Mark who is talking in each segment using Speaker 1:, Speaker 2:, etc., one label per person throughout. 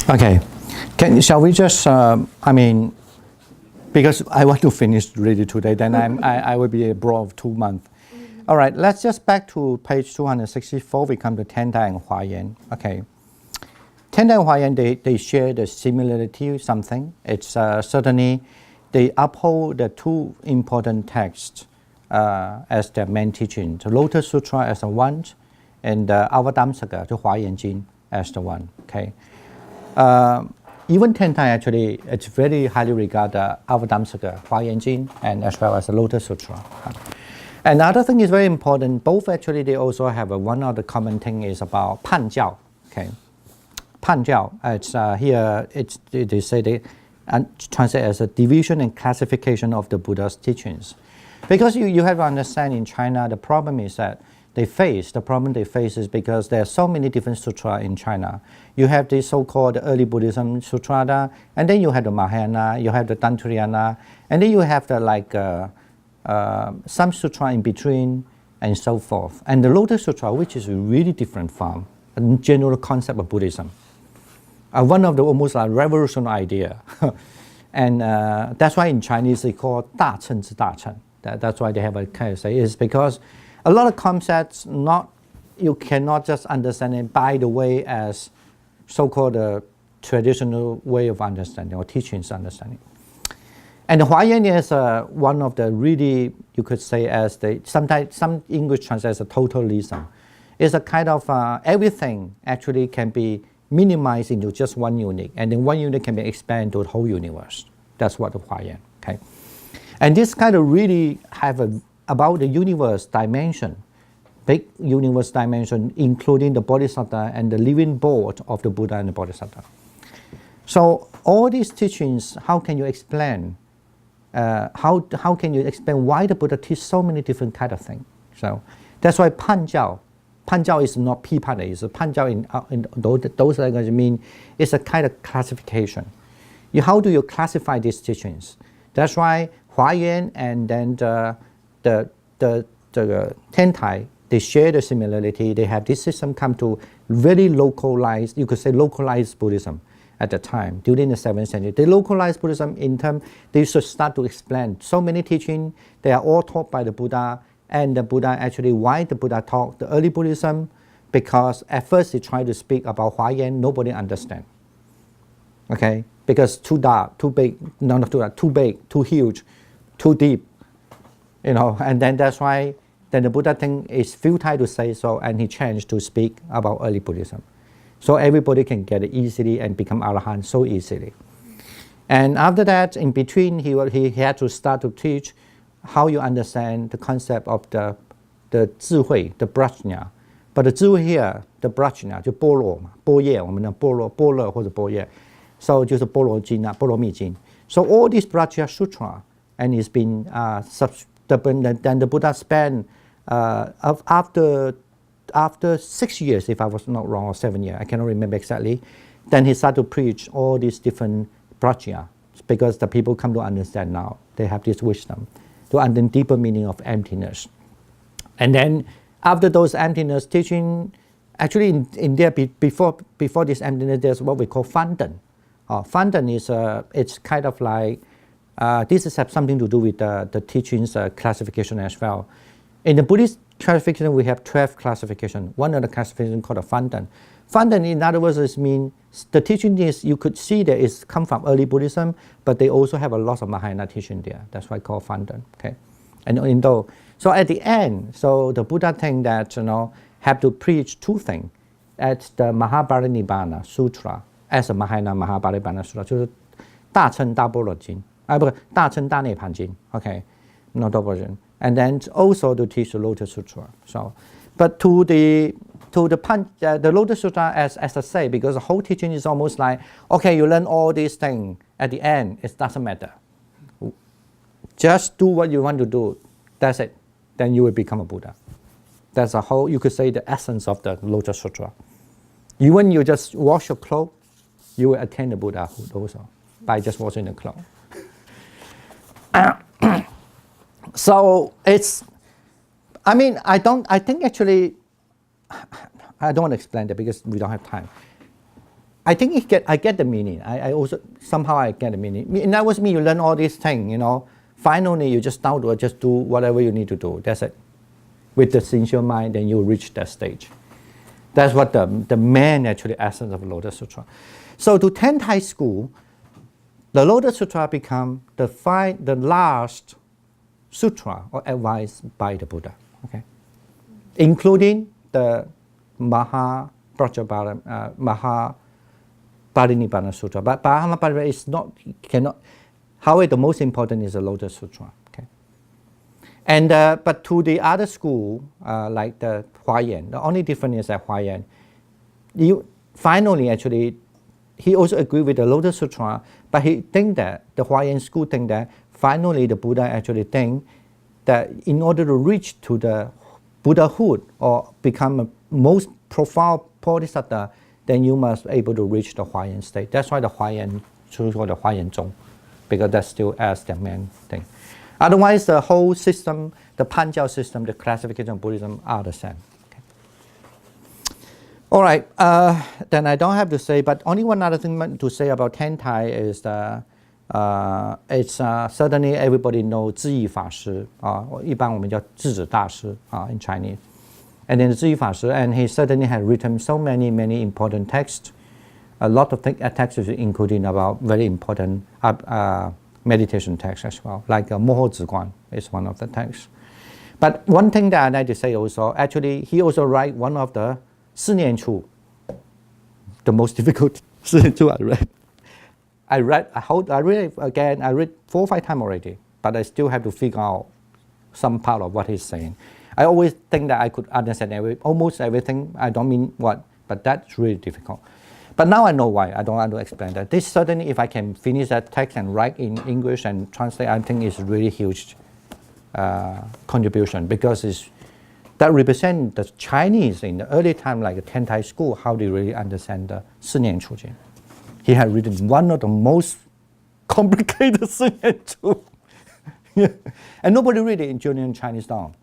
Speaker 1: Okay, shall we just, because I want to finish really today, then I will be abroad of 2 months. All right, let's just back to page 264, we come to Tendai and Huayan. Okay, Tendai and Huayan, they share the similarity something. It's certainly, they uphold the two important texts as their main teaching. The Lotus Sutra as the one, and the Avadamsaka, the Huayan Jin, as the one. Okay. Even Tendai actually, it's very highly regarded Avadamsaka, Huayan Jin, and as well as the Lotus Sutra. Another thing is very important. Both actually they also have one other common thing is about Pan Jiao. Okay, Pan Jiao. It's here. They say they translate as a division and classification of the Buddha's teachings, because you have to understand in China the problem is that the problem they face is because there are so many different sutras in China. You have the so-called early Buddhism sutra, and then you have the Mahayana, you have the Tantrayana, and then you have the some sutra in between, and so forth. And the Lotus Sutra, which is really different from a general concept of Buddhism. One of the almost revolutionary idea. And that's why in Chinese they call 大乘之大乘. That's why they have a kind of say, is because a lot of concepts you cannot just understand it by the way as so-called traditional way of understanding or teachings understanding. And the Huayan is one of the really, you could say as sometimes some English translate as a totalism. It's a kind of everything actually can be minimized into just one unit, and then one unit can be expanded to the whole universe. That's what the Huayan. Okay, and this kind of really have about the universe dimension, big universe dimension, including the Bodhisattva and the living board of the Buddha and the Bodhisattva. So all these teachings, how can you explain? How can you explain why the Buddha teach so many different kind of things? So that's why Pan Jiao is not Pipan, it's Pan Jiao in those languages mean it's a kind of classification. How do you classify these teachings? That's why Huayan and then the Tendai, they share the similarity. They have this system come to very localized, you could say localized Buddhism at the time, during the 7th century. They localized Buddhism in terms, they should start to explain so many teachings. They are all taught by the Buddha, and the Buddha actually, why the Buddha taught the early Buddhism? Because at first he tried to speak about Huayan, nobody understand. Okay, because too dark, too big, no, not too dark, too big, too huge, too deep, and then that's why then the Buddha think it's futile to say so, and he changed to speak about early Buddhism. So everybody can get it easily and become Arahant so easily. And after that, in between, he had to start to teach how you understand the concept of the 智慧, the prajna. But the 智慧 here, the prajna, 就般若嘛，般若，我们的般若或者般若， so 就是般若经啊，般若密经. So all these prajna sutra, and it's been then the Buddha spent after 6 years, if I was not wrong, or 7 years, I cannot remember exactly, then he started to preach all these different prajna, because the people come to understand now. They have this wisdom to understand deeper meaning of emptiness. And then after those emptiness teaching, actually in there before this emptiness, there's what we call fandan. Fandan is it's kind of like this has something to do with the teachings classification as well. In the Buddhist classification, we have 12 classification. One of the classification called a fandan. Fandan, in other words, is mean the teaching is, you could see that it's come from early Buddhism, but they also have a lot of Mahayana teaching there. That's why called fandan. Okay, and so at the end, so the Buddha think that have to preach two things at the Mahaparinibbana Sutra as a Mahayana Mahaparinibbana Sutra, 就是大乘大般若经，不，大乘大涅槃经。Okay, not version. And then also to teach the Lotus Sutra. So, but to the Lotus Sutra, as I say, because the whole teaching is almost like, okay, you learn all these things. At the end, it doesn't matter. Just do what you want to do. That's it. Then you will become a Buddha. That's the whole, you could say, the essence of the Lotus Sutra. When you just wash your clothes, you will attain the Buddhahood also by just washing the clothes. So it's, I think actually, I don't want to explain that because we don't have time. I think I get the meaning. I also somehow I get the meaning. In other words, you learn all these things, you know. Finally, you just down to just do whatever you need to do. That's it. With the sincere mind, then you reach that stage. That's what the main actually essence of Lotus Sutra. So to Tentai school, the Lotus Sutra become the last sutra or advice by the Buddha, okay, including the Mahaparinibbana Sutra. But Mahaparinibbana is cannot. However, the most important is the Lotus Sutra. Okay, and but to the other school, like the Huayan, the only difference is that Huayan, finally actually, he also agree with the Lotus Sutra, but he think that the Huayan school think that finally the Buddha actually think that in order to reach to the Buddhahood or become a most profound Bodhisattva, then you must be able to reach the Huayan state. That's why the Huayan choose for the Huayan Zhong, because that still as the main thing. Otherwise, the whole system, the Panjiao system, the classification of Buddhism are the same. Okay. All right, then I don't have to say, but only one other thing to say about Tentai is it's certainly everybody knows 智义法师 一般我们叫智者大师 in Chinese. And then 智义法师, and he certainly had written so many important texts. A lot of texts including about very important meditation texts as well, like Moho Ziguan is one of the texts. But one thing that I'd like to say also, actually he also write one of the 四念处, the most difficult 四念处I read again, I read 4 or 5 times already, but I still have to figure out some part of what he's saying. I always think that I could understand almost everything. I don't mean what, but that's really difficult. But now I know why. I don't want to explain that. This certainly, if I can finish that text and write in English and translate, I think it's really huge contribution, because that represents the Chinese in the early time, like the Tentai school, how they really understand the 四念处经. He had written one of the most complicated 四念处. And nobody read it in Junior Chinese down.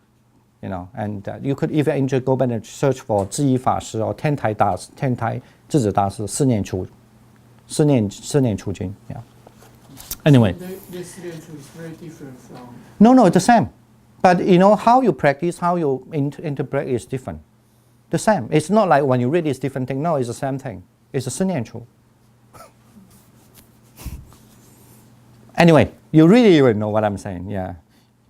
Speaker 1: You know, and you could even go back and search for 智义法师 or 天台智者大师四念处经. Yeah. Anyway.
Speaker 2: This 四念处 is very different from.
Speaker 1: No, it's the same. But you know how you practice, how you interpret is different. The same. It's not like when you read it's different thing. No, it's the same thing. It's a 四念处. Anyway, you really know what I'm saying. Yeah.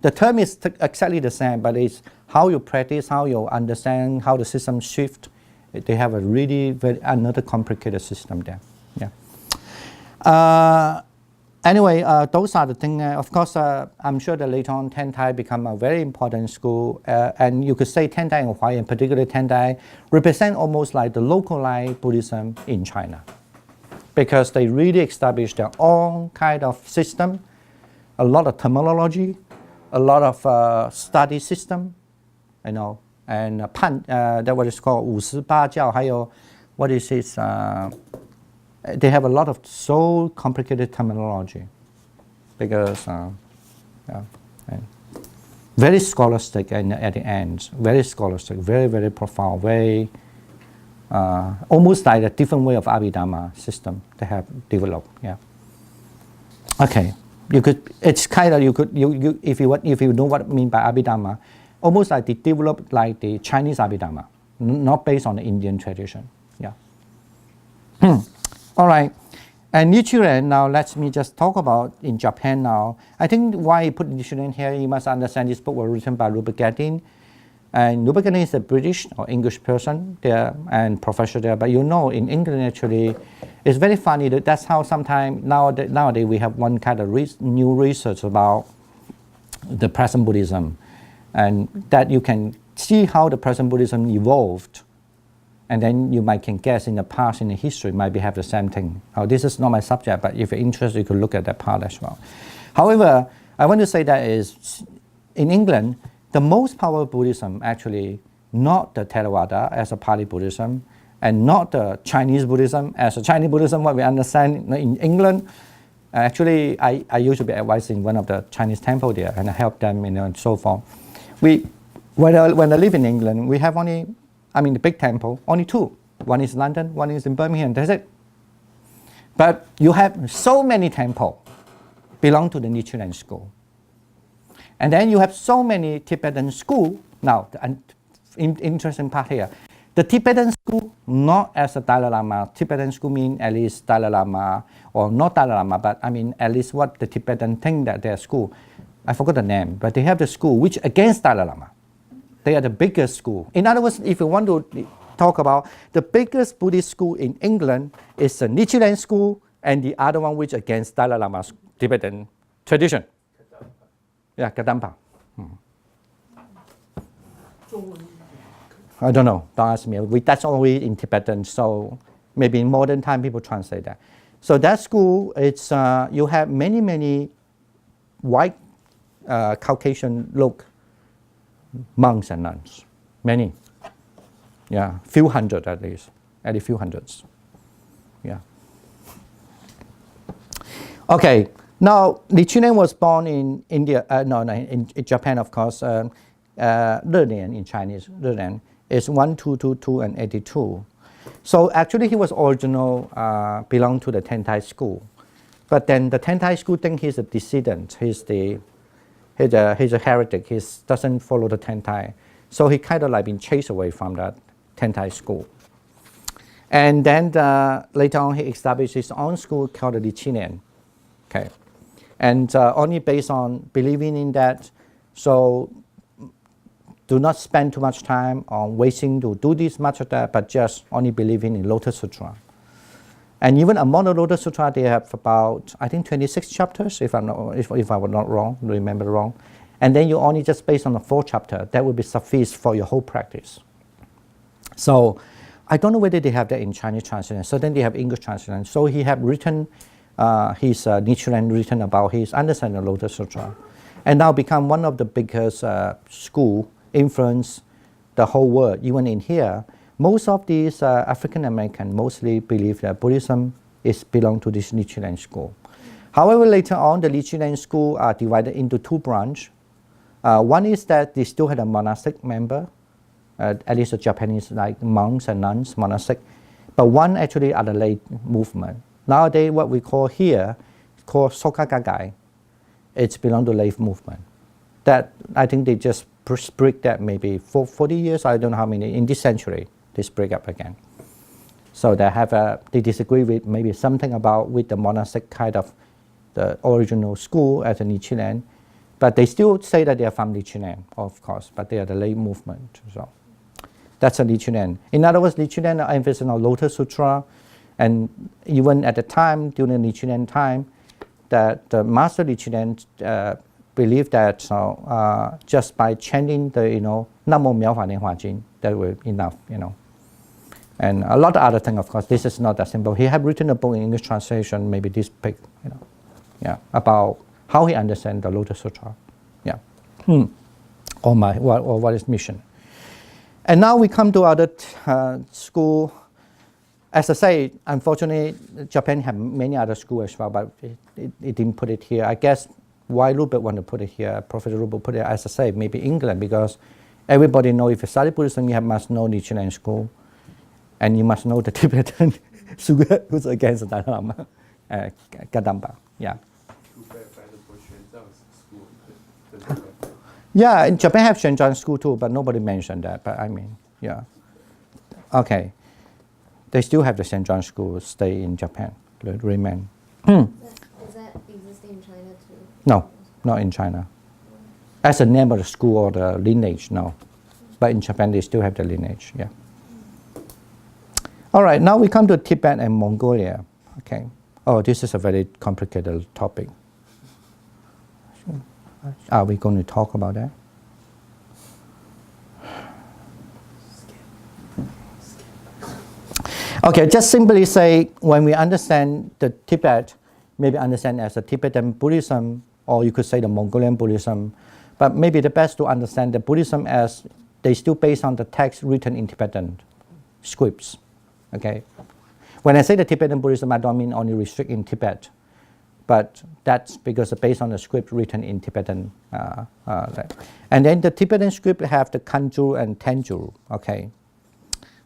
Speaker 1: The term is exactly the same, but it's how you practice, how you understand, how the system shift. They have a really another complicated system there. Yeah. Anyway, those are the things. Of course, I'm sure that later on Tentai become a very important school, and you could say Tentai and Huayan, particularly Tentai, represent almost like the localized Buddhism in China, because they really established their own kind of system, a lot of terminology, a lot of study system, you know, and that what is called 58教, 还有 what is it? They have a lot of so complicated terminology, because very scholastic, and at the end, very scholastic, very profound, very almost like a different way of Abhidhamma system they have developed. Yeah. Okay. It's kind of if you know what I mean by Abhidhamma, almost like they developed like the Chinese Abhidhamma, not based on the Indian tradition. Yeah. All right. And Nichiren, now let me just talk about in Japan now. I think why I put Nichiren here, you must understand this book was written by Rupert Gethin. And Rupert Gethin is a British or English person there and professor there. But you know, in England actually, it's very funny that that's how sometimes nowadays we have one kind of new research about the present Buddhism, and that you can see how the present Buddhism evolved, and then you can guess in the past, in the history, might have the same thing. Now, this is not my subject, but if you're interested, you could look at that part as well. However, I want to say that is in England, the most powerful Buddhism actually not the Theravada as a Pali Buddhism, and not the Chinese Buddhism as a Chinese Buddhism, what we understand in England. Actually, I used to be advising one of the Chinese temple there, and I help them, and so forth. When I live in England, we have only, the big temple, only 2. One is London, one is in Birmingham, that's it. But you have so many temples belong to the Nichiren school. And then you have so many Tibetan schools. Now, the interesting part here, the Tibetan school, not as a Dalai Lama. Tibetan school means at least Dalai Lama, or not Dalai Lama, but I mean at least what the Tibetan think that their school. I forgot the name, but they have the school which against Dalai Lama. They are the biggest school. In other words, if you want to talk about the biggest Buddhist school in England is the Nichiren school, and the other one which against Dalai Lama's Tibetan tradition. Yeah, Kadampa. I don't know. Don't ask me. That's only in Tibetan, so maybe in modern time people translate that. So that school, it's you have many white Caucasian look monks and nuns, many. Yeah, few hundred at least few hundreds. Yeah. Okay. Now, Nichiren was born in India, in Japan, of course. Renian in Chinese, Renian is 1222 and 82. So actually, he was original, belonged to the Tentai school. But then the Tentai school think he's a dissident. He's a heretic. He doesn't follow the Tentai. So he kind of like been chased away from that Tentai school. And then later on, he established his own school called the Nichiren. Okay. And only based on believing in that, so do not spend too much time on waiting to do this, much of that, but just only believing in Lotus Sutra. And even among the Lotus Sutra, they have about, I think, 26 chapters, if I were not wrong, remember wrong. And then you only just based on the 4th chapter, that would be sufficient for your whole practice. So I don't know whether they have that in Chinese translation. Certainly they have English translation. So he have written his Nichiren written about his understanding of Lotus Sutra, and now become one of the biggest school influence the whole world. Even in here, most of these African American mostly believe that Buddhism is belong to this Nichiren school. However, later on, the Nichiren school are divided into 2 branches. One is that they still had a monastic member, at least the Japanese like monks and nuns, monastic, but one actually are the lay movement. Nowadays, what we call here, called Soka Gakkai, it's belong to lay movement. That I think they just break that maybe for 40 years, I don't know how many, in this century, they break up again. So they disagree with maybe something about with the monastic kind of the original school as a Nichiren, but they still say that they are from Nichiren, of course, but they are the lay movement. So that's a Nichiren. In other words, Nichiren are emphasis on Lotus Sutra. And even at the time, during the Nichiren time, that the Master Nichiren believed that just by chanting the, Namo Miao Fa Nian Hua Jin, that will be enough, And a lot of other things, of course, this is not that simple. He had written a book in English translation, maybe this big, about how he understands the Lotus Sutra. Yeah. Or what is mission. And now we come to other school. As I say, unfortunately, Japan have many other schools as well, but it didn't put it here. I guess why Rupert want to put it here, Professor Rupert put it, as I say, maybe England, because everybody know if you study Buddhism, you must know Nichiren school, and you must know the Tibetan school who's against the Dalai Lama, Kadampa, yeah. Yeah, in Japan have Shenzhen school too, but nobody mentioned that, but I mean, yeah. Okay. They still have the Shenzhen school stay in Japan, remain.
Speaker 3: Does that exist in China too?
Speaker 1: No, not in China. As a name of the school or the lineage, no. But in Japan, they still have the lineage, yeah. All right, now we come to Tibet and Mongolia. Okay. Oh, this is a very complicated topic. Are we going to talk about that? Okay, just simply say when we understand the Tibet, maybe understand as a Tibetan Buddhism, or you could say the Mongolian Buddhism, but maybe the best to understand the Buddhism as they still based on the text written in Tibetan scripts. Okay, when I say the Tibetan Buddhism, I don't mean only restrict in Tibet, but that's because it's based on the script written in Tibetan. And then the Tibetan script have the Kanjur and Tenjur. Okay.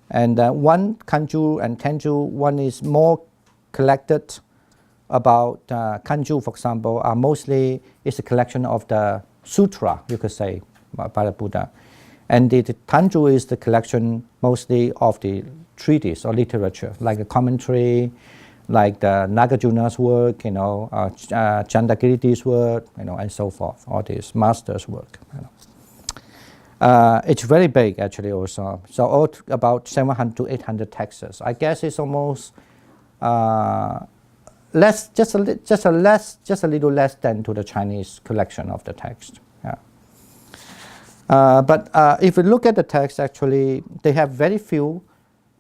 Speaker 1: And one Kanjur and Tenjur, one is more collected about Kanju, for example, are mostly is a collection of the sutra, you could say, by the Buddha. And the Tanju is the collection mostly of the treatise or literature, like a commentary, like the Nagarjuna's work, Chandagiriti's work, and so forth, all these masters' work. It's very big actually also. So all about 700 to 800 texts. I guess it's almost less, just a little less than to the Chinese collection of the text. Yeah. But if you look at the text, actually, they have very few,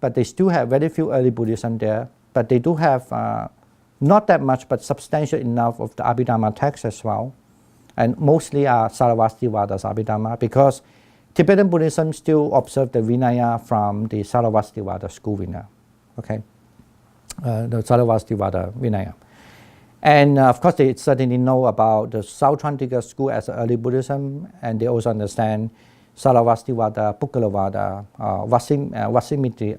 Speaker 1: but they still have very few early Buddhism there. But they do have not that much, but substantial enough of the Abhidhamma text as well. And mostly are Sarvastivada's Abhidhamma, because Tibetan Buddhism still observe the Vinaya from the Sarvastivada school Vinaya. Okay? The Sarvastivada Vinaya. And of course, they certainly know about the South Chantika school as early Buddhism, and they also understand Sarvastivada, Pukkalavada, Vasimiti,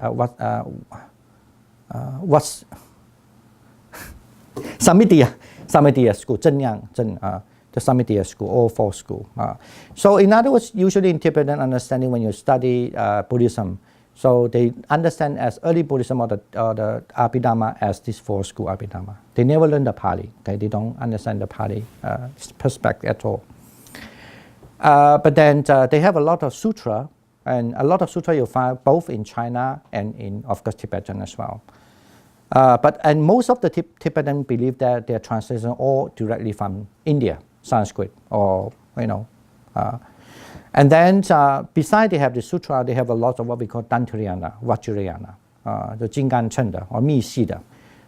Speaker 1: Samitiya school, the Samitiya school, all four school. So in other words, usually in Tibetan understanding, when you study Buddhism, so they understand as early Buddhism or the Abhidhamma as this four school Abhidhamma. They never learn the Pali. Okay? They don't understand the Pali perspective at all. But then they have a lot of sutra, and a lot of sutra you'll find both in China and in, of course, Tibetan as well. And most of the Tibetan believe that their translation all directly from India, Sanskrit, or and then besides they have the sutra, they have a lot of what we call Dantarayana, Vajrayana, the Jingan Chenda or Mi Sida,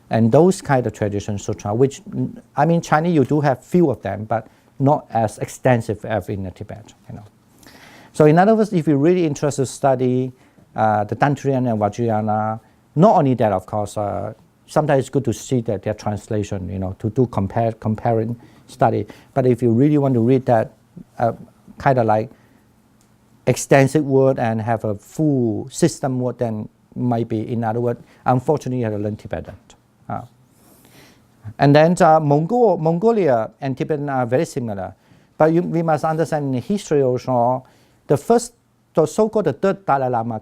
Speaker 1: and those kind of tradition sutra. Which I mean, China you do have few of them, but not as extensive as in Tibet. So in other words, if you're really interested to study the Dantarayana and Vajrayana, not only that, of course, sometimes it's good to see that their translation, to do comparing study. But if you really want to read that kind of like extensive word and have a full system word, then might be, in other words, unfortunately you have to learn Tibetan. And then Mongolia and Tibetan are very similar. But we must understand in the history also, the so-called the third Dalai Lama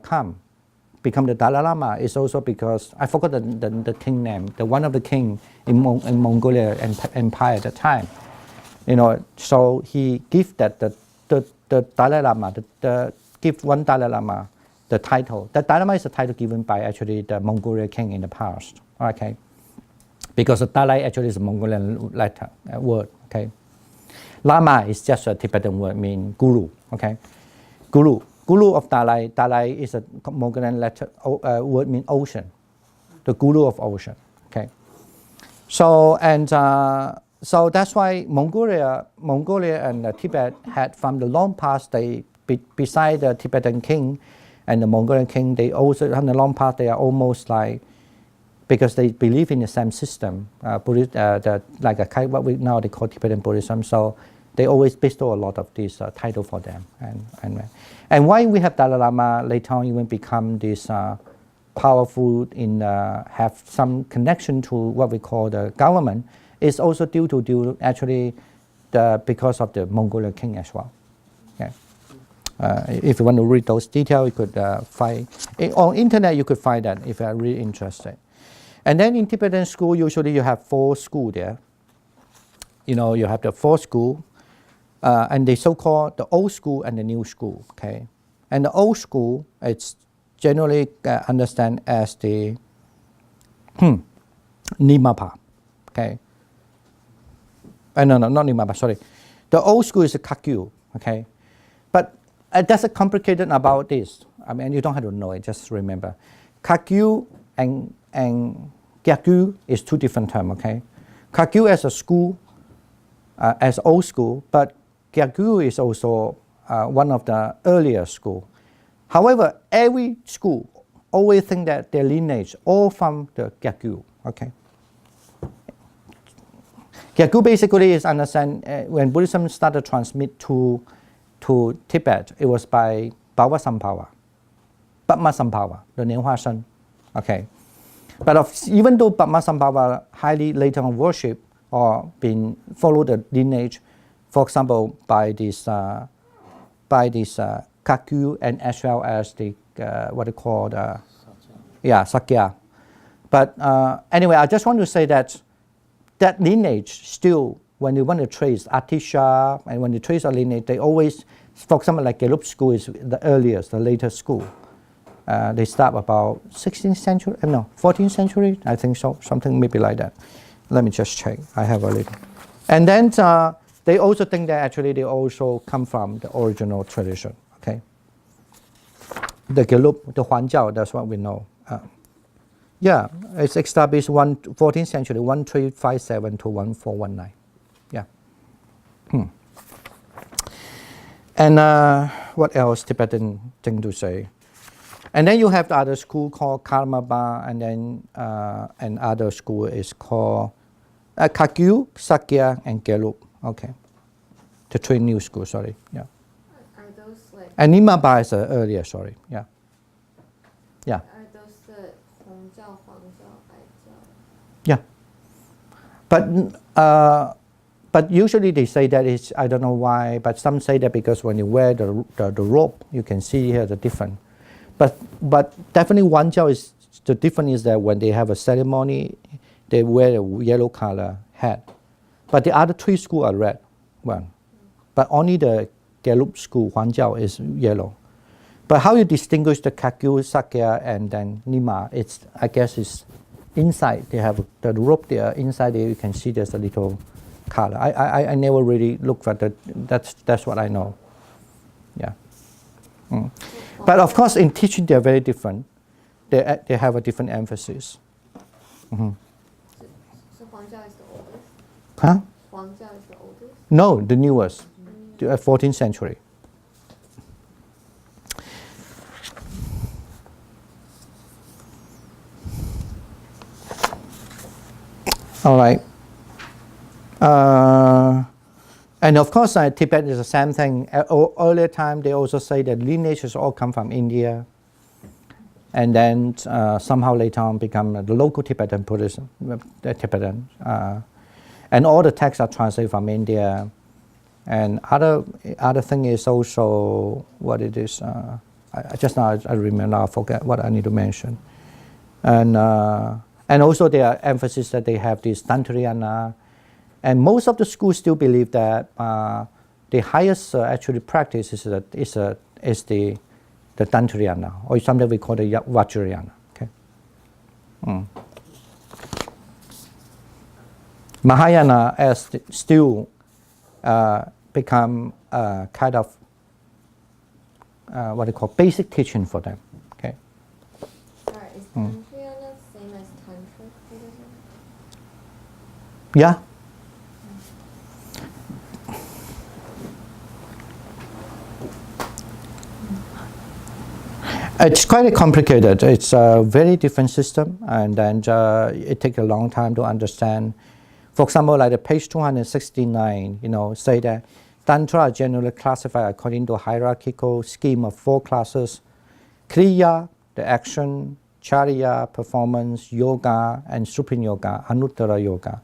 Speaker 1: become the Dalai Lama is also because, I forgot the king name, one of the king in Mongolia Empire at the time. So he give that the Dalai Lama, give one Dalai Lama the title. The Dalai Lama is a title given by actually the Mongolian king in the past. Okay, because the Dalai actually is a Mongolian letter word. Okay, Lama is just a Tibetan word, mean guru. Okay, guru of Dalai. Dalai is a Mongolian letter word, mean ocean. The guru of ocean. Okay, so so that's why Mongolia and Tibet had from the long past, they beside the Tibetan king and the Mongolian king, they also from the long past they are almost like, because they believe in the same system, like what we now they call Tibetan Buddhism. So they always bestow a lot of this title for them. And why we have Dalai Lama later on even become this powerful have some connection to what we call the government, is also due to because of the Mongolian king as well. Okay. If you want to read those details, you could find on internet. You could find that if you are really interested. And then in Tibetan school, usually you have four schools there. You have the four school, and they so-called the old school and the new school. Okay, and the old school it's generally understand as the Nimapa. Okay. No, not Nimapa. Sorry, the old school is the Kakyu. Okay, but there's a complicated about this. I mean, you don't have to know it. Just remember, Kakyu and Gyakyu is two different terms. Okay, Kakyu as a school, as old school, but Gyakyu is also one of the earlier school. However, every school always think that their lineage all from the Gyakyu. Okay. Gyakyu basically is understand when Buddhism started to transmit to Tibet, it was by Bhava Sampawa, Padma Sampawa, the Nianhua Shen. Okay. But even though Padmasambhava highly later on worship or been follow the lineage, for example, by this Kakyu and as well as the what they call Sakya. But anyway, I just want to say that lineage still, when you want to trace Atisha and when you trace a lineage, they always, for example, like Gelug school is the earliest, the latest school. They start about 16th century, no, 14th century, I think so, something maybe like that. Let me just check. I have a little. And then they also think that actually they also come from the original tradition. Okay. The Gelug, the Huanjiao, that's what we know. Yeah, it's established 14th century, 1357 to 1419. Yeah. And what else Tibetan thing to say? And then you have the other school called Karmapa, and then another school is called Kakyu, Sakya, and Gelug. Okay. The three new schools, sorry. Yeah.
Speaker 3: Are those like?
Speaker 1: And Nimaba is earlier, sorry. Yeah. Yeah.
Speaker 3: Are those the Hongjiao, Huangjiao, Baijiao?
Speaker 1: Yeah. But usually they say that it's, I don't know why, but some say that because when you wear the robe, you can see here the difference. But definitely Huanjiao is, the difference is that when they have a ceremony, they wear a yellow color hat. But the other three schools are red one. But only the Gelug school, Huanjiao, is yellow. But how you distinguish the Kakyu, Sakya, and then Nima, it's, I guess it's inside. They have the robe there. Inside there you can see there's a little color. I never really looked at that. That's what I know. Yeah. But of course in teaching they're very different. They have a different emphasis.
Speaker 3: So Huangjiao is the oldest?
Speaker 1: Huh?
Speaker 3: Huangjiao is the oldest?
Speaker 1: No, the newest, the 14th century. All right. And of course, Tibet is the same thing. Earlier time, they also say that lineages all come from India, and then somehow later on become the local Tibetan Buddhism, the Tibetan, and all the texts are translated from India. And other thing is also what it is. I just now I remember. I forget what I need to mention. And also their emphasis that they have this Tantrayana. And most of the schools still believe that the highest actually practice is the Tantrayana, or something we call the Vajrayana. Okay. Mahayana as still become kind of what they call basic teaching for them. Okay.
Speaker 3: Sorry, is Tantrayana the same as Tantric Buddhism?
Speaker 1: Yeah. It's quite complicated. It's a very different system, and then it takes a long time to understand. For example, like the page 269, say that Tantra are generally classified according to a hierarchical scheme of 4 classes: Kriya, the action; Charya, performance; Yoga, and Supreme Yoga, Anuttara Yoga.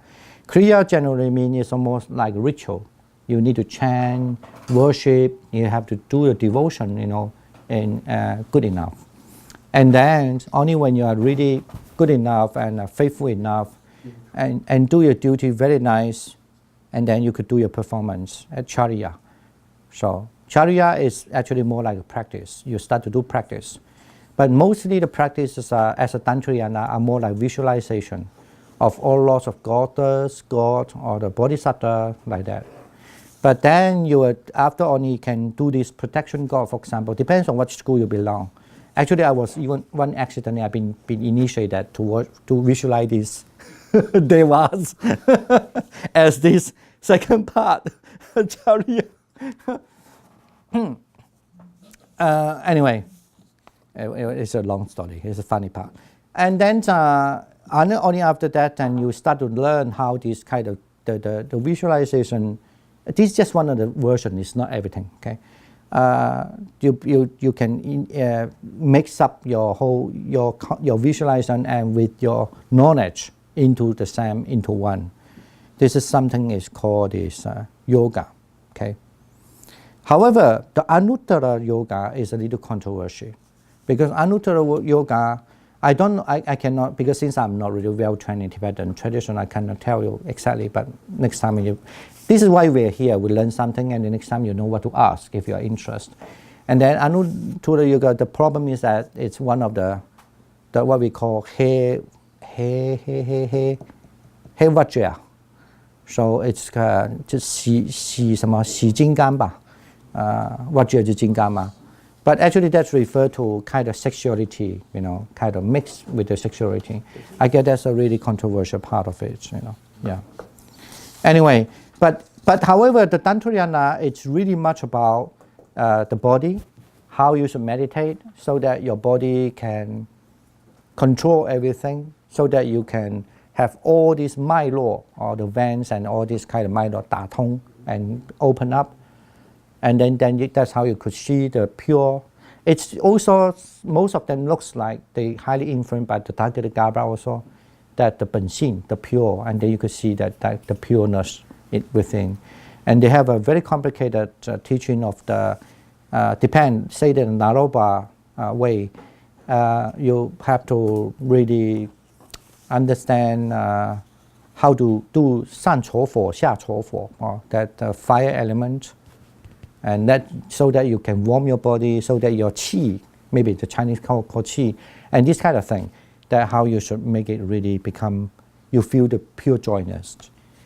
Speaker 1: Kriya generally means it's almost like ritual. You need to chant, worship. You have to do your devotion, and good enough. And then only when you are really good enough and faithful enough and do your duty very nice, and then you could do your performance at Charya. So Charya is actually more like a practice. You start to do practice. But mostly the practices as a Tantrayana are more like visualization of all lots of goddess, god, or the bodhisattva, like that. But then after only you can do this protection god, for example. Depends on what school you belong. Actually, I was even one accident. I've been initiated to visualize these devas as this second part. Anyway, it's a long story. It's a funny part. And then only after that, then you start to learn how this kind of the visualization. This is just one of the versions. It's not everything. Okay, you can mix up your whole your visualization and with your knowledge into the same into one. This is something is called this yoga. Okay. However, the Anuttara yoga is a little controversial because Anuttara yoga, I cannot, because since I'm not really well trained in Tibetan tradition, I cannot tell you exactly. But next time this is why we're here. We learn something, and the next time you know what to ask if you are interested. And then Anuttara yoga, the problem is that it's one of the what we call he vajra. So it's 就洗什么洗金刚吧，vajra 就金刚嘛。But actually that's referred to kind of sexuality, kind of mixed with the sexuality. I guess that's a really controversial part of it, yeah. Anyway, but however, the Tantrayana, it's really much about the body, how you should meditate so that your body can control everything, so that you can have all this mind law, or the vents and all this kind of mind law 打通 and open up. And then that's how you could see the pure. It's also, most of them looks like they highly influenced by the Dhammadipa also, that the Benxin, the pure, and then you could see that the pureness within. And they have a very complicated teaching of the, say the Naropa way, you have to really understand how to do 上搓火, 下搓火, or that fire element. And that so that you can warm your body, so that your qi, maybe the Chinese call qi, and this kind of thing, that how you should make it really become, you feel the pure joyness.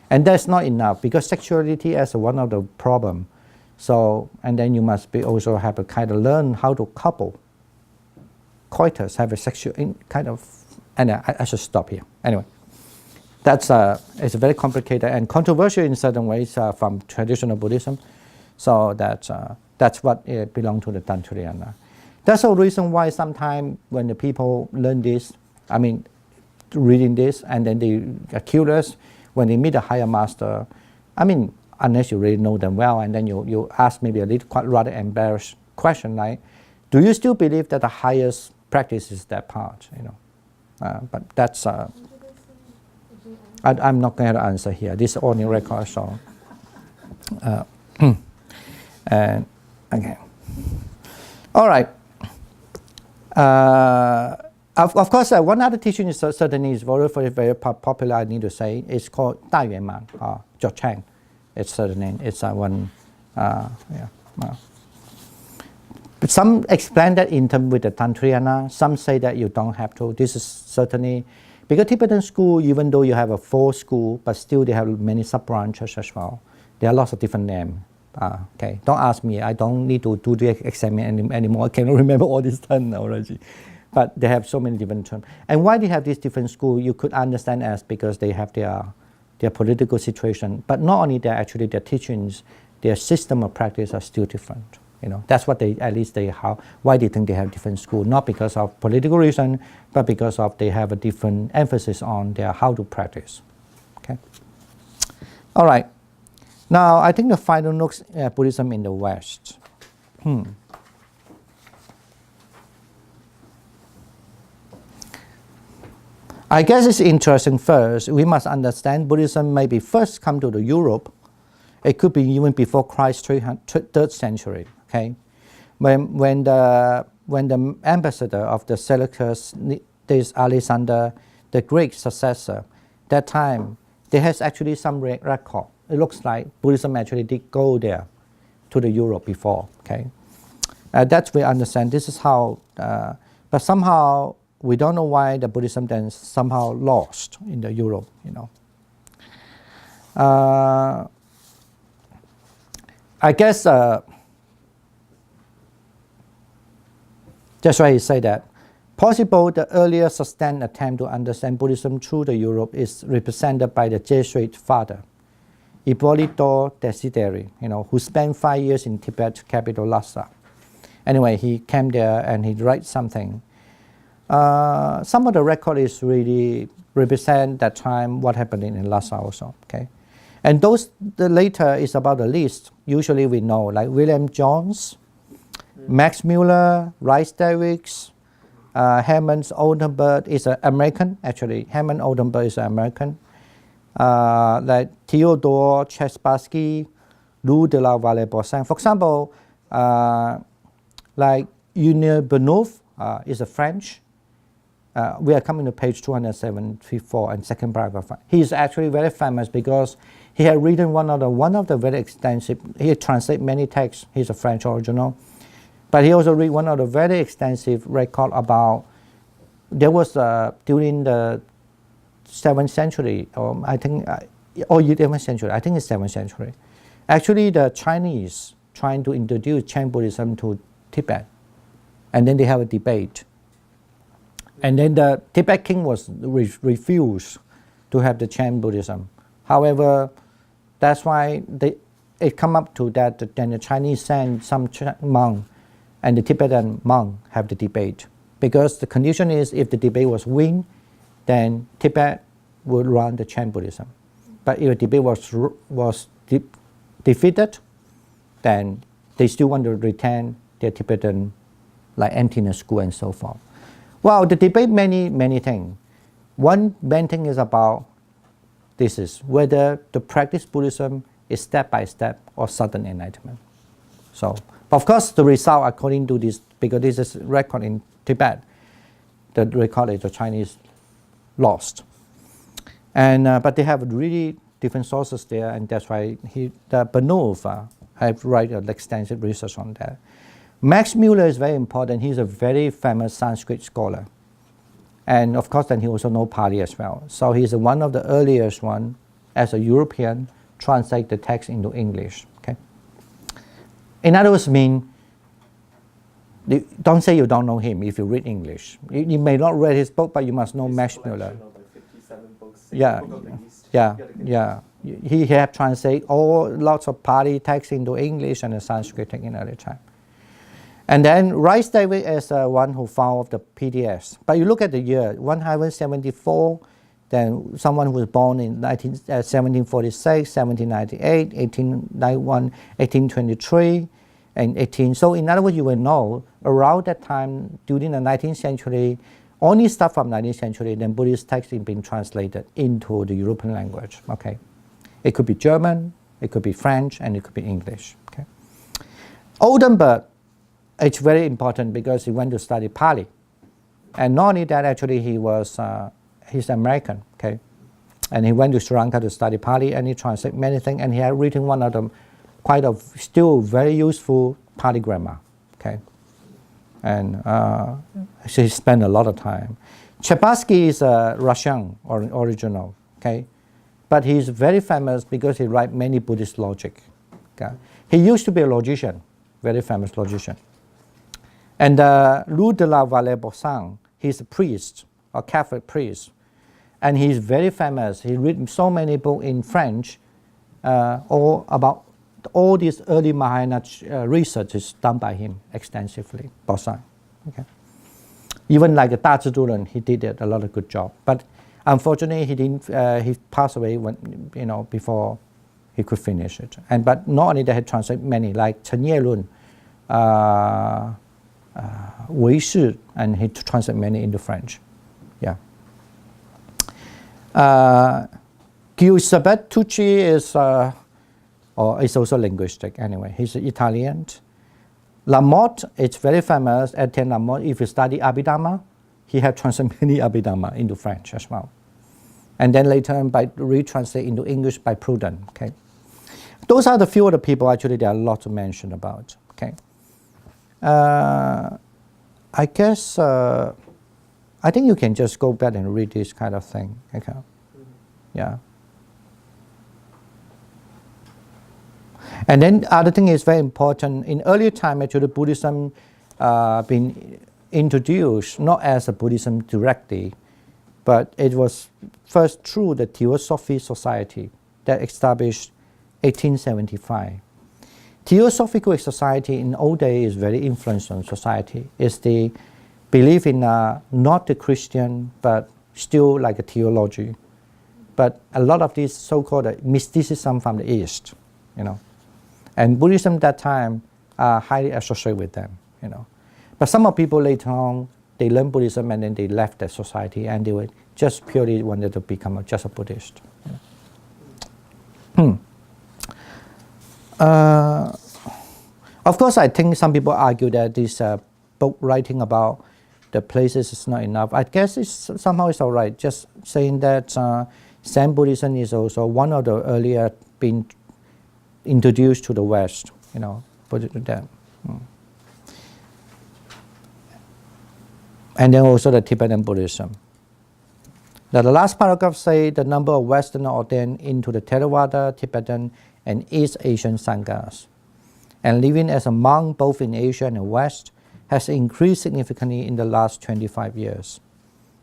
Speaker 1: And that's not enough, because sexuality is one of the problem. So, and then you must be also have a kind of learn how to couple, coitus, have a sexual kind of, and I should stop here. Anyway, that's it's very complicated and controversial in certain ways from traditional Buddhism. So that's what belongs to the Tantrayana. That's the reason why sometimes when the people learn this, I mean, reading this, and then they are curious, when they meet a higher master, I mean, unless you really know them well, and then you ask maybe a little quite rather embarrassed question like, do you still believe that the highest practice is that part? But that's, I'm not going to answer here. This is only record, so. And okay, all right. Of course, one other teaching is certainly is very popular. I need to say it's called 大圆满 Jochang. It's certainly it's one. But some explain that in terms with the Tantrayana. Some say that you don't have to. This is certainly because Tibetan school, even though you have a full school, but still they have many sub branches as well. There are lots of different names. Okay, don't ask me. I don't need to do the exam anymore. I cannot remember all this terms already. But they have so many different terms. And why they have these different schools, you could understand as because they have their political situation. But not only that, actually their teachings, their system of practice are still different. That's what why they think they have different schools. Not because of political reason, but because of they have a different emphasis on their how to practice. Okay. All right. Now, I think the final looks at Buddhism in the West. I guess it's interesting first. We must understand Buddhism maybe first come to the Europe. It could be even before Christ, 3rd century. Okay, when the ambassador of the Seleucus, this Alexander, the Greek successor, that time there has actually some record. It looks like Buddhism actually did go there to the Europe before. Okay, that we understand. This is how, but somehow we don't know why the Buddhism then somehow lost in the Europe. I guess that's why he said that possible the earlier sustained attempt to understand Buddhism through the Europe is represented by the Jesuit father Ippolito Desideri, who spent 5 years in Tibet capital Lhasa. Anyway, he came there and he writes something. Some of the record is really represent that time what happened in Lhasa also. Okay. And the later is about the list. Usually we know, like William Jones, Max Muller, Rice Davies, Hammond Oldenburg is an American, actually. Hammond Oldenburg is an American. Like Theodore Chesparsky, Lou de la Vallée-Bossin. For example, like Union Benouf is a French. We are coming to page 274 and second paragraph. He is actually very famous because he had written one of the very extensive. He translated many texts. He's a French original, but he also read one of the very extensive record about. There was during the 7th century, or I think, or 11th century. I think it's 7th century. Actually, the Chinese trying to introduce Chan Buddhism to Tibet, and then they have a debate. And then the Tibet king was refused to have the Chan Buddhism. However, that's why it come up to that. Then the Chinese send some monk, and the Tibetan monk have the debate, because the condition is if the debate was win, then Tibet would run the Chan Buddhism. But if the debate was defeated, then they still want to retain their Tibetan, like emptiness school and so forth. Well, the debate many things. One main thing is about this is whether the practice Buddhism is step by step or sudden enlightenment. So, of course, the result according to this, because this is record in Tibet, the record is the Chinese lost. And but they have really different sources there, and that's why the Benouf have write an extensive research on that. Max Muller is very important. He's a very famous Sanskrit scholar. And of course, then he also knows Pali as well. So he's one of the earliest one, as a European, translate the text into English. Okay. In other words, don't say you don't know him if you read English. You may not read his book, but you must know Max Muller. Yeah. He have translated lots of Pali text into English and the Sanskrit in early time. And then Rice Davies is one who found the PDFs. But you look at the year, 174, then someone who was born in 1746, 1798, 1891, 1823, and 18. So in other words, you will know around that time, during the 19th century, only stuff from 19th century, then Buddhist text is being translated into the European language. Okay, it could be German, it could be French, and it could be English. Okay, Oldenburg. It's very important because he went to study Pali. And not only that, actually, he's American, okay? And he went to Sri Lanka to study Pali, and he translated many things, and he had written one of them, still very useful Pali grammar, okay? And so he spent a lot of time. Chesparsky is a Russian original, okay? But he's very famous because he writes many Buddhist logic, okay? He used to be a logician, very famous logician. And Lou de la Vallée-Bossin, he's a priest, a Catholic priest. And he's very famous. He written so many books in French, all about all this early Mahayana research is done by him extensively, Bossin. Okay. Even like the Da Zhi Duren, he did a lot of good job. But unfortunately, he passed away before he could finish it. But not only that, he translated many, like Chen Yelun, Wei Shi, and he translated many into French. Yeah. Giuseppe Tucci is also linguistic anyway. He's Italian. Lamotte is very famous. Etienne Lamotte, if you study Abhidhamma, he had translated many Abhidhamma into French as well. And then later by retranslate into English by Proudhon. Okay. Those are the few of the people, actually there are a lot to mention about. Okay. I guess I think you can just go back and read this kind of thing. Okay. Yeah. And then other thing is very important. In earlier time, actually, Buddhism been introduced not as a Buddhism directly, but it was first through the Theosophy Society that established 1875. Theosophical society in old days is very influential in society. It's the belief in not the Christian, but still like a theology. But a lot of this so-called mysticism from the East, And Buddhism at that time are highly associated with them. you know. But some of people later on, they learn Buddhism and then they left that society and they were just purely wanted to become just a Buddhist. You know. Of course, I think some people argue that this book writing about the places is not enough. I guess somehow it's all right. Just saying that Zen Buddhism is also one of the earlier being introduced to the West. You know, put it to that. And then also the Tibetan Buddhism. Now the last paragraph say the number of Westerners ordained into the Theravada, Tibetan, and East Asian Sanghas, and living as a monk both in Asia and the West, has increased significantly in the last 25 years.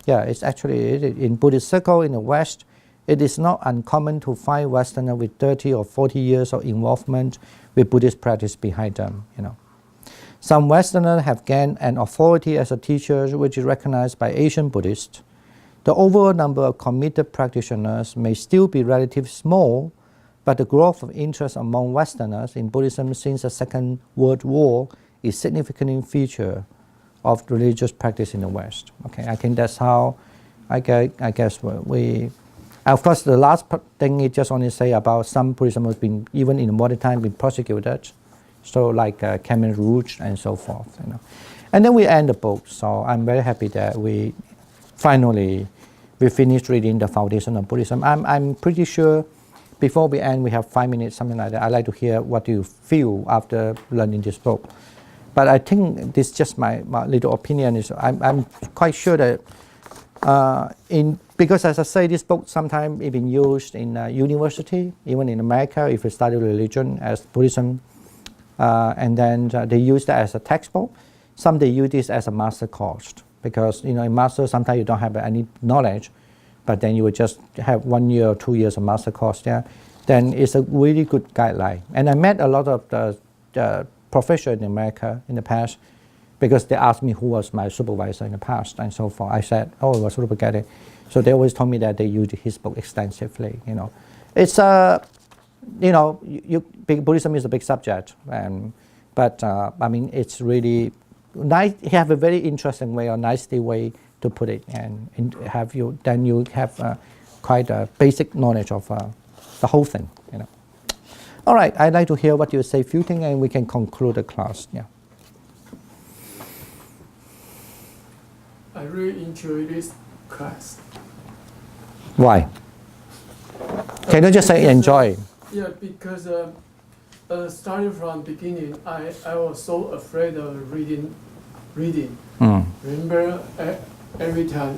Speaker 1: Yeah, it's actually in Buddhist circle in the West, it is not uncommon to find Westerners with 30 or 40 years of involvement with Buddhist practice behind them. You know. Some Westerners have gained an authority as a teacher which is recognized by Asian Buddhists. The overall number of committed practitioners may still be relatively small, but the growth of interest among Westerners in Buddhism since the Second World War is significant feature of religious practice in the West. Okay, I think that's how I guess we. Of course, the last thing is just only say about some Buddhism has been, even in modern time, been persecuted. So like Khmer Rouge and so forth, you know. And then we end the book. So I'm very happy that we finished reading the foundation of Buddhism. I'm pretty sure before we end, we have 5 minutes, something like that. I'd like to hear what you feel after learning this book. But I think this is just my little opinion. Is I'm quite sure that because as I say, this book sometimes it's been used in university, even in America, if you study religion as Buddhism. And then they use that as a textbook. Some they use this as a master course because in master sometimes you don't have any knowledge, but then you would just have 1 year or 2 years of master course there. Then it's a really good guideline. And I met a lot of the professors in America in the past because they asked me who was my supervisor in the past and so forth. I said, oh, it was Rupert Gethin. So they always told me that they used his book extensively. You know, it's Buddhism is a big subject, but I mean it's really nice. You have a very interesting way or nicely way to put it, and you have quite a basic knowledge of the whole thing. You know. All right, I'd like to hear what you say, few things, and we can conclude the class. Yeah.
Speaker 2: I really enjoy this class.
Speaker 1: Why? Can you just say enjoy?
Speaker 2: Yeah, because starting from beginning, I was so afraid of reading. Remember, every time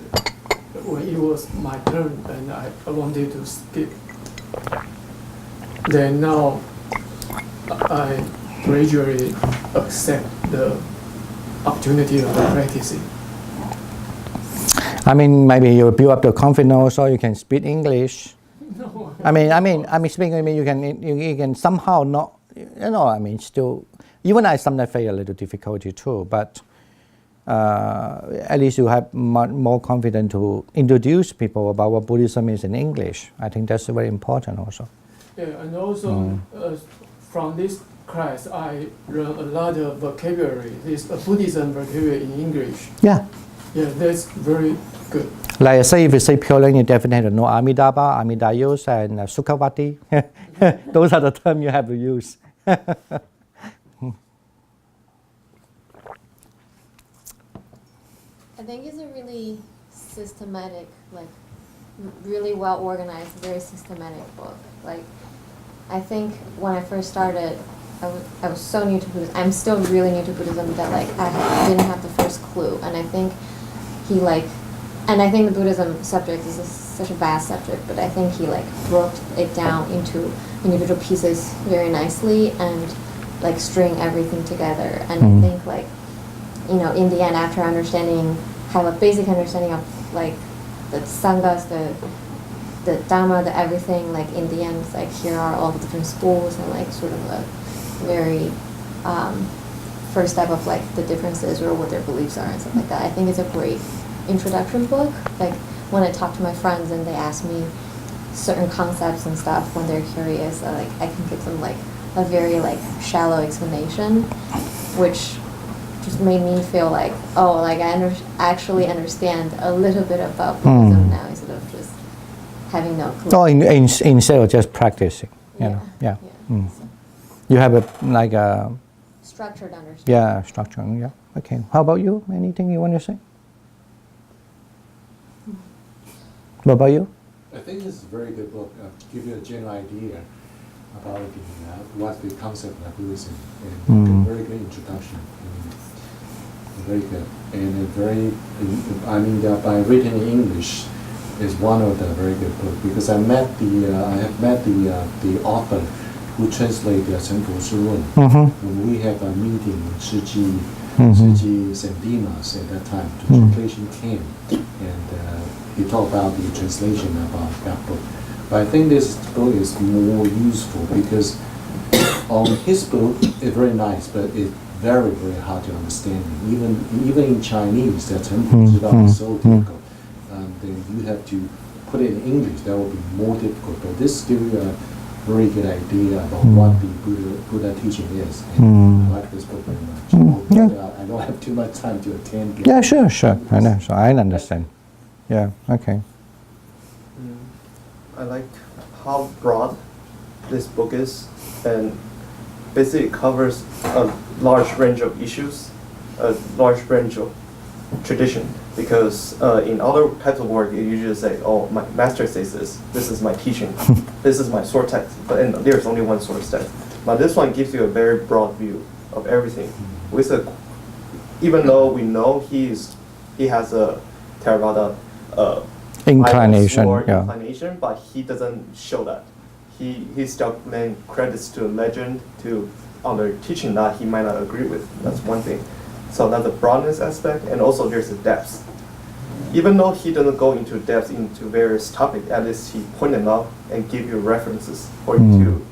Speaker 2: when it was my turn and I wanted to skip. Then now I gradually accept the opportunity of practicing.
Speaker 1: I mean, maybe you build up the confidence so you can speak English.
Speaker 2: No.
Speaker 1: I mean, speaking. I mean, you can somehow not. I mean, still. Even I sometimes face a little difficulty too, but at least you have more confidence to introduce people about what Buddhism is in English. I think that's very important also.
Speaker 2: Yeah, and also from this class, I learned a lot of vocabulary. This Buddhism vocabulary in English.
Speaker 1: Yeah.
Speaker 2: Yeah, that's very good.
Speaker 1: Like I say, if you say pure learning, you definitely have to know Amidaba, Amidayos, and Sukhavati. Those are the terms you have to use.
Speaker 3: I think it's a really systematic, like really well organized, very systematic book. Like, I think when I first started, I was so new to Buddhism. I'm still really new to Buddhism that like I didn't have the first clue. And I think I think the Buddhism subject is such a vast subject, but I think he like broke it down into individual pieces very nicely and like string everything together. And I think like, in the end, after have a basic understanding of like the Sanghas, the Dhamma, the everything, like in the end, it's like here are all the different schools and like sort of a very first step of like the differences or what their beliefs are and stuff like that. I think it's a great introduction book. Like when I talk to my friends and they ask me certain concepts and stuff when they're curious, I can give them like a very like shallow explanation, which just made me feel like, oh, like I actually understand a little bit about Buddhism now instead of just having no clue.
Speaker 1: Oh, instead of just practicing, you know, yeah.
Speaker 3: So
Speaker 1: You have a
Speaker 3: structured understanding.
Speaker 1: yeah, structure, yeah. Okay. How about you? Anything you want to say? What about you?
Speaker 4: I think this is a very good book. Give you a general idea about what the concept of Buddhism and a very good introduction. Very good, and by written in English is one of the very good books because I have met the author who translated the Chen Fu Shi Lun. When we have a meeting in Shiji St. Dimas at that time, the translation came, and he talked about the translation about that book. But I think this book is more useful because his book is very nice, but it's very, very hard to understand. Even in Chinese, that Chen Fu Shi Lun is so difficult. Then you have to put it in English. That will be more difficult. But this gives you a very good idea about what the Buddha teaching is. And I like this book very much. I don't have too much time to attend.
Speaker 1: Yeah, sure. I know. So I understand. Yeah. Okay.
Speaker 5: I like how broad this book is, and basically it covers a large range of issues, a large range of tradition. Because in other types of work, you usually say, "Oh, my master says this. This is my teaching. This is my source text." And there's only one source text. But this one gives you a very broad view of everything. Even though we know he has a Theravada
Speaker 1: Inclination,
Speaker 5: inclination, but he doesn't show that. He still laying credits to a legend to other teaching that he might not agree with. That's one thing. So that's the broadness aspect, and also there's the depth. Even though he doesn't go into depth into various topics, at least he pointed out and give you references for you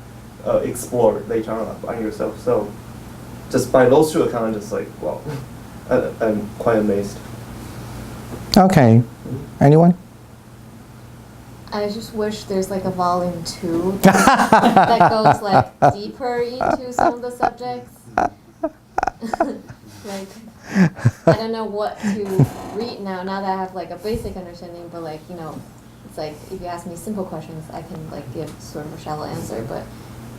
Speaker 5: to explore later on yourself. So just by those two accounts, I'm just like, wow, I'm quite amazed.
Speaker 1: Okay. Anyone?
Speaker 3: I just wish there's like a volume 2 that goes like deeper into some of the subjects. Like, I don't know what to read now that I have like a basic understanding, but like, you know, it's like if you ask me simple questions, I can like give sort of a shallow answer, but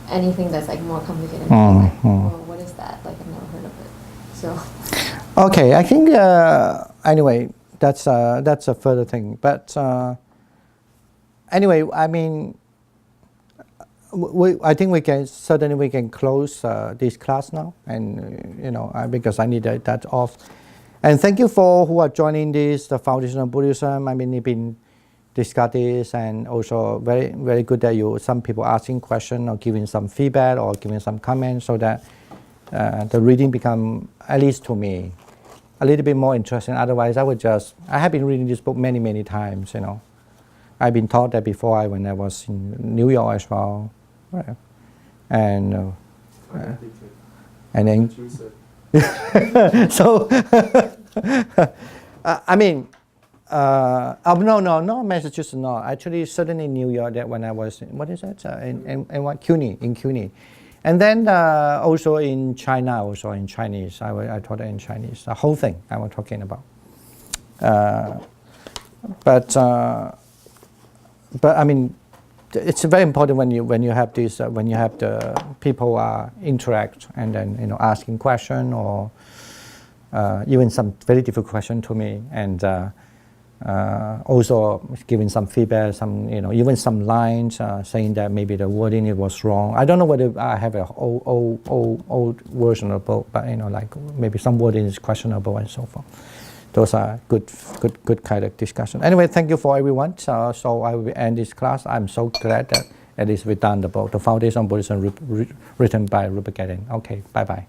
Speaker 3: anything that's like more complicated, I'm like, oh, what is that? Like, I've never heard of it. So.
Speaker 1: Okay, I think anyway, that's a further thing. But anyway, I mean, I think we can close this class now, and you know, because I need that off. And thank you for who are joining this, the Foundation of Buddhism. I mean, you've been discuss this, and also very, very good that some people asking questions or giving some feedback or giving some comments, so that the reading become, at least to me, a little bit more interesting. Otherwise, I have been reading this book many, many times, you know. I've been taught that before when I was in New York as well. And then so I mean no Massachusetts, no, actually certainly New York, that when I was in CUNY, and then also in China, also in Chinese, I taught it in Chinese, the whole thing I was talking about, but I mean, it's very important when you have this when you have the people interact and then, you know, asking question or even some very difficult question to me, and also giving some feedback, some, you know, even some lines saying that maybe the wording it was wrong. I don't know whether I have a old version of the book, but you know, like maybe some wording is questionable and so forth. Those are good kind of discussion. Anyway, thank you for everyone. So I will end this class. I'm so glad that at least we done the book, The Foundation of Buddhism, written by Rupert Gethin. Okay, bye-bye.